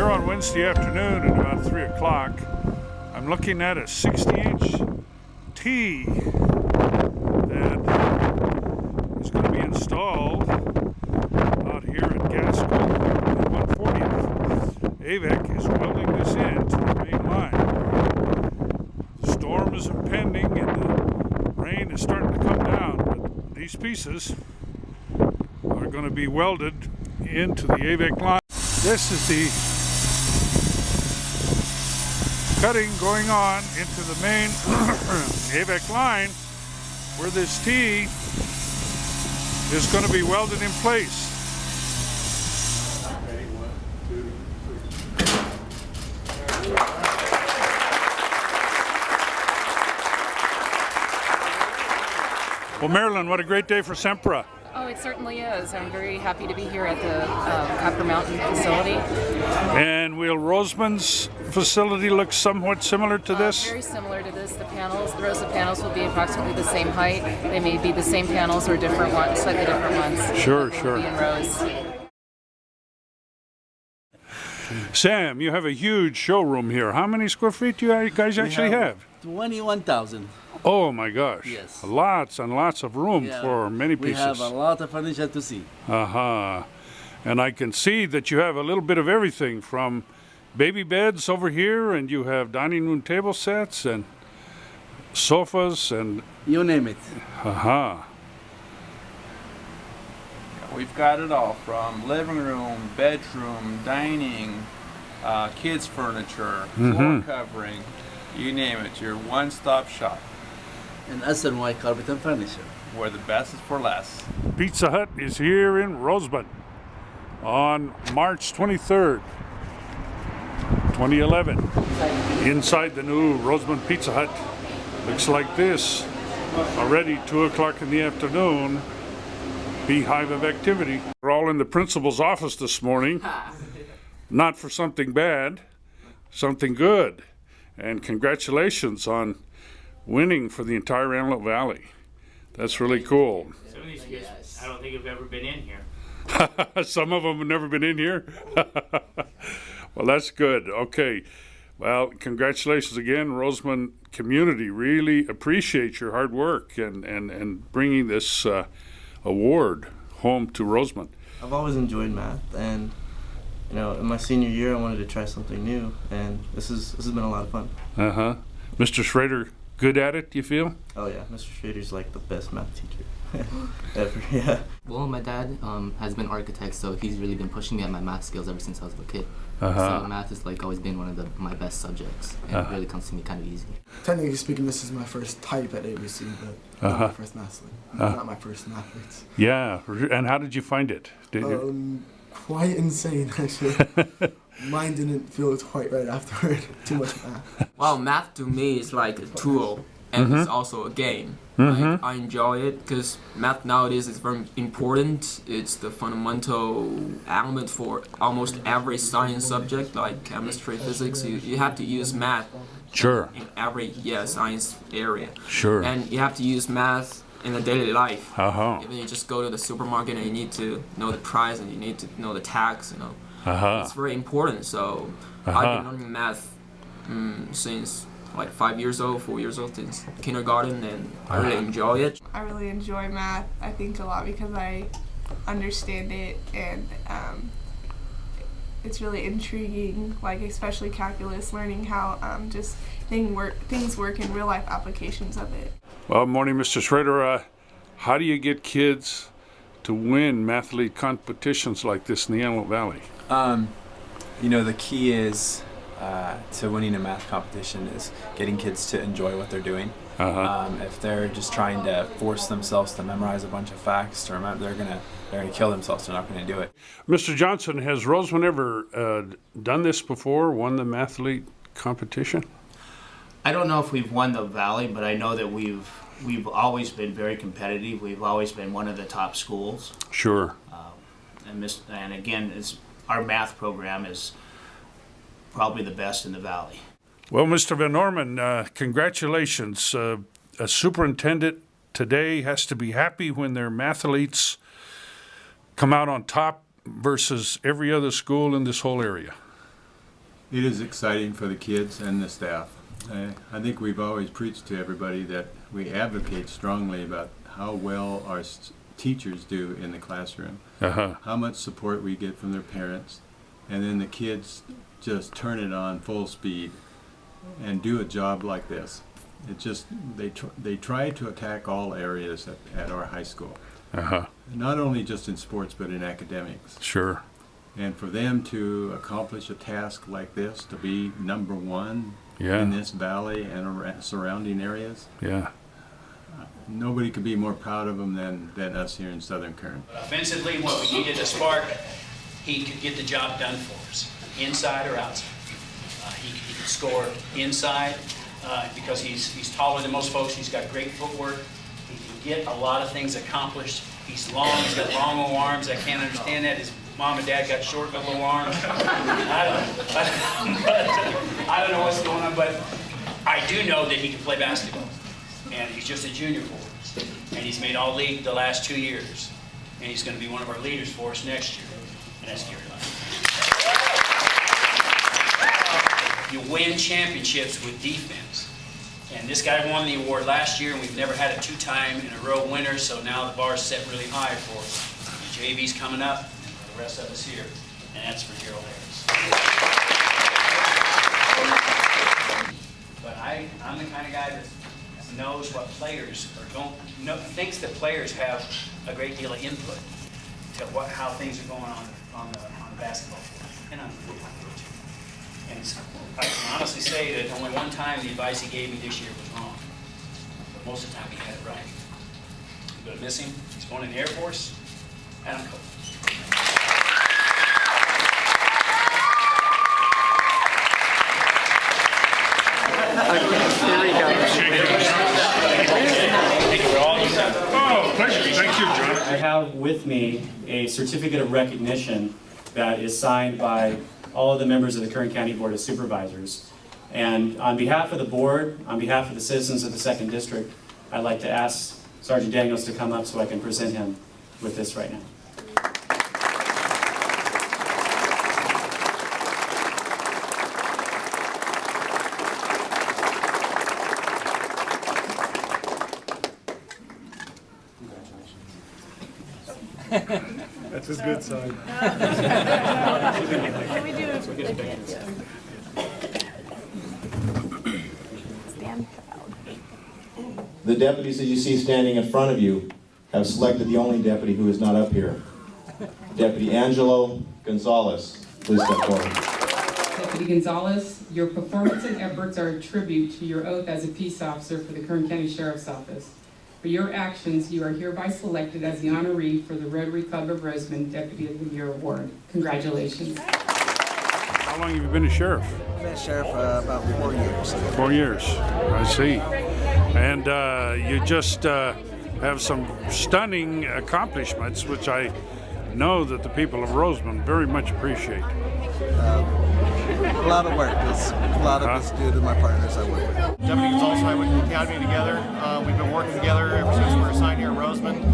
Here on Wednesday afternoon at about 3 o'clock, I'm looking at a 60-inch tee that is going to be installed out here at Gaskell at 140th. AVEK is welding this into the main line. The storm is impending and the rain is starting to come down, but these pieces are going to be welded into the AVEK line. This is the cutting going on into the main AVEK line, where this tee is going to be welded in place. Ready, 1, 2, 3. Well, Marilyn, what a great day for Sempra. Oh, it certainly is. I'm very happy to be here at the Copper Mountain facility. And will Rosamond's facility look somewhat similar to this? Very similar to this. The rows of panels will be approximately the same height. They may be the same panels or different ones, slightly different ones. Sure. Be in rows. Sam, you have a huge showroom here. How many square feet do you guys actually have? 21,000. Oh my gosh. Yes. Lots and lots of room for many pieces. We have a lot of furniture to see. And I can see that you have a little bit of everything, from baby beds over here, and you have dining room table sets and sofas and You name it. We've got it all, from living room, bedroom, dining, kids furniture, floor covering, you name it. Your one-stop shop. And SNY Carpet and Furniture. Where the best is for less. Pizza Hut is here in Rosamond on March 23rd, 2011. Inside the new Rosamond Pizza Hut. Looks like this. Already 2 o'clock in the afternoon. Beehive of activity. We're all in the principal's office this morning. Not for something bad, something good. And congratulations on winning for the entire Antelope Valley. That's really cool. Some of these kids, I don't think have ever been in here. Some of them have never been in here? Well, that's good. Okay. Well, congratulations again. Rosamond community really appreciates your hard work and bringing this award home to Rosamond. I've always enjoyed math, and in my senior year I wanted to try something new, and this has been a lot of fun. Mr. Schrader, good at it, you feel? Oh yeah, Mr. Schrader's like the best math teacher ever. Yeah. Well, my dad has been an architect, so he's really been pushing me at my math skills ever since I was a kid. So math has always been one of my best subjects, and it really comes to me kind of easy. Technically speaking, this is my first type at ABC, but not my first math not my first mathletes. Yeah, and how did you find it? Quite insane, actually. Mine didn't feel quite right afterward. Too much math. Well, math to me is like a tool, and it's also a game. I enjoy it because math nowadays is very important. It's the fundamental element for almost every science subject, like chemistry, physics. You have to use math. Sure. In every science area. Sure. And you have to use math in the daily life. Even you just go to the supermarket and you need to know the price and you need to know the tax. It's very important. So I've been learning math since 5 years old, 4 years old, since kindergarten, and I really enjoy it. I really enjoy math, I think, a lot because I understand it, and it's really intriguing, especially calculus, learning how just things work in real life applications of it. Well, morning, Mr. Schrader. How do you get kids to win mathlete competitions like this in the Antelope Valley? The key is to winning a math competition is getting kids to enjoy what they're doing. If they're just trying to force themselves to memorize a bunch of facts to remember, they're gonna kill themselves. They're not gonna do it. Mr. Johnson, has Rosamond ever done this before? Won the mathlete competition? I don't know if we've won the Valley, but I know that we've always been very competitive. We've always been one of the top schools. Sure. And again, our math program is probably the best in the Valley. Well, Mr. Van Norman, congratulations. A superintendent today has to be happy when their mathletes come out on top versus every other school in this whole area. It is exciting for the kids and the staff. I think we've always preached to everybody that we advocate strongly about how well our teachers do in the classroom, how much support we get from their parents, and then the kids just turn it on full speed and do a job like this. It just, they try to attack all areas at our high school. Not only just in sports, but in academics. Sure. And for them to accomplish a task like this, to be number one Yeah. in this valley and surrounding areas, nobody could be more proud of them than us here in Southern Kern. Offensively, what we needed a spark, he could get the job done for us, inside or outside. He could score inside because he's taller than most folks. He's got great footwork. He can get a lot of things accomplished. He's long. He's got long little arms. I can't understand that. His mom and dad got short little arms. I don't know what's going on, but I do know that he can play basketball. And he's just a junior for us. And he's made all league the last 2 years. And he's going to be one of our leaders for us next year. And that's Jerald. You win championships with defense. And this guy won the award last year, and we've never had a 2-time in a row winner, so now the bar's set really high for us. JV's coming up, and for the rest of us here, and that's for Jerald Harris. But I'm the kind of guy that knows what players thinks that players have a great deal of input to how things are going on the basketball floor, and on the football field too. And I can honestly say that only one time the advice he gave me this year was wrong, but most of the time he had it right. I'm going to miss him. He's going in the Air Force, and I'm cool. Oh, pleasure. Thank you, John. I have with me a certificate of recognition that is signed by all of the members of the Kern County Board of Supervisors. And on behalf of the board, on behalf of the citizens of the 2nd District, I'd like to ask Sergeant Daniels to come up so I can present him with this right now. That's a good sign. Can we do it again? Stand proud. The deputies that you see standing in front of you have selected the only deputy who is not up here. Deputy Angelo Gonzales, please step forward. Deputy Gonzales, your performance and efforts are a tribute to your oath as a peace officer for the Kern County Sheriff's Office. For your actions, you are hereby selected as the honoree for the Rotary Club of Rosamond Deputy of the Year Award. Congratulations. How long have you been a sheriff? I've been a sheriff about 4 years. 4 years, I see. And you just have some stunning accomplishments, which I know that the people of Rosamond very much appreciate. A lot of work. A lot of it's due to my partners I work with. Deputy Gonzales and I went to the academy together. We've been working together ever since we were assigned here in Rosamond.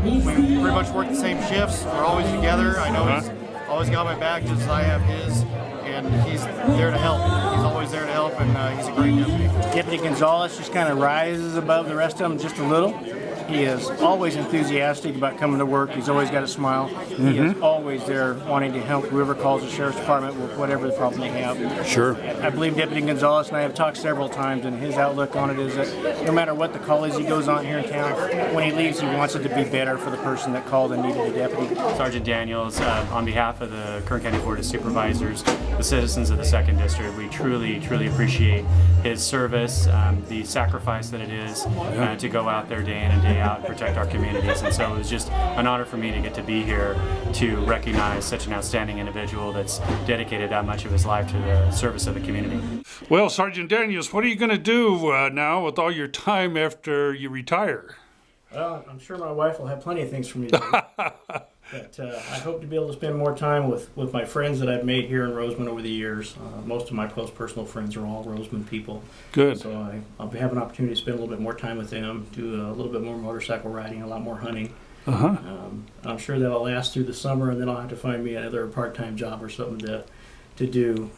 We pretty much work the same shifts. We're always together. I know he's always got my back just as I have his, and he's there to help. He's always there to help, and he's a great deputy. Deputy Gonzales just kind of rises above the rest of them just a little. He is always enthusiastic about coming to work. He's always got a smile. He is always there wanting to help whoever calls the Sheriff's Department with whatever the problem they have. Sure. I believe Deputy Gonzales and I have talked several times, and his outlook on it is that no matter what the call is he goes on here in town, when he leaves, he wants it to be better for the person that called and needed a deputy. Sergeant Daniels, on behalf of the Kern County Board of Supervisors, the citizens of the 2nd District, we truly, truly appreciate his service, the sacrifice that it is to go out there day in and day out and protect our communities. And so it was just an honor for me to get to be here to recognize such an outstanding individual that's dedicated that much of his life to the service of the community. Well, Sergeant Daniels, what are you going to do now with all your time after you retire? Well, I'm sure my wife will have plenty of things for me to do. But I hope to be able to spend more time with my friends that I've made here in Rosamond over the years. Most of my close personal friends are all Rosamond people. Good. So I'll have an opportunity to spend a little bit more time with them, do a little bit more motorcycle riding, a lot more hunting. I'm sure that'll last through the summer, and then I'll have to find me another part-time job or something to do